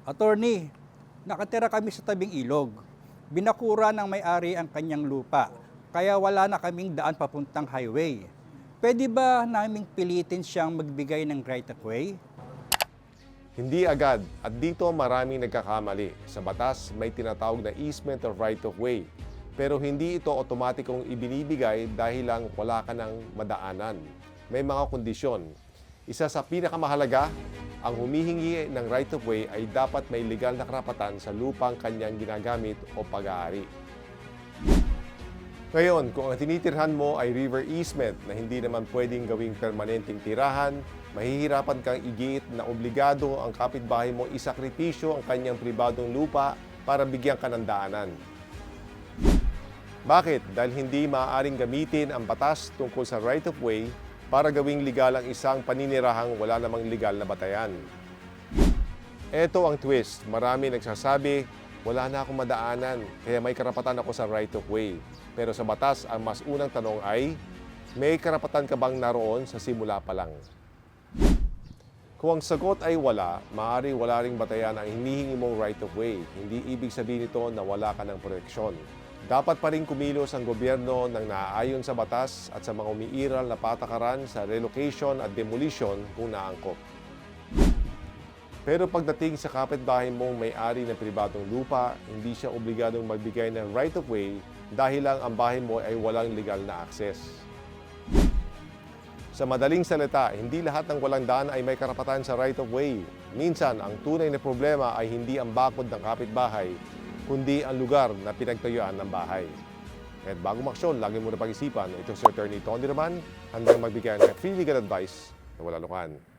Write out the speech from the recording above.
Attorney, nakatira kami sa tabing ilog. Binakura ng may-ari ang kanyang lupa, kaya wala na kaming daan papuntang highway. Pwede ba naming pilitin siyang magbigay ng right of way? Hindi agad at dito maraming nagkakamali. Sa batas, may tinatawag na easement of right of way. Pero hindi ito otomatikong ibinibigay dahil lang wala ka ng madaanan. May mga kondisyon. Isa sa pinakamahalaga, ang humihingi ng right of way ay dapat may legal na karapatan sa lupang kanyang ginagamit o pag-aari. Ngayon, kung ang tinitirhan mo ay river easement na hindi naman pwedeng gawing permanenteng tirahan, mahihirapan kang igiit na obligado ang kapitbahay mo isakripisyo ang kanyang pribadong lupa para bigyan ka ng daanan. Bakit? Dahil hindi maaaring gamitin ang batas tungkol sa right of way para gawing legal ang isang paninirahang wala namang legal na batayan. Ito ang twist. Marami nagsasabi, wala na akong madaanan, kaya may karapatan ako sa right of way. Pero sa batas, ang mas unang tanong ay, may karapatan ka bang naroon sa simula pa lang? Kung ang sagot ay wala, maaari wala ring batayan ang hinihingi mong right of way. Hindi ibig sabihin nito na wala ka ng proteksyon. Dapat pa rin kumilos ang gobyerno ng naaayon sa batas at sa mga umiiral na patakaran sa relocation at demolition kung naangkop. Pero pagdating sa kapitbahay mong may-ari ng pribadong lupa, hindi siya obligadong magbigay ng right of way dahil lang ang bahay mo ay walang legal na access. Sa madaling salita, hindi lahat ng walang daan ay may karapatan sa right of way. Minsan, ang tunay na problema ay hindi ang bakod ng kapitbahay, kundi ang lugar na pinagtayuan ng bahay. At bago maksyon, lagi mo na pag-isipan, ito si Attorney Tony Roman, handang magbigay ng free legal advice na wala lukan.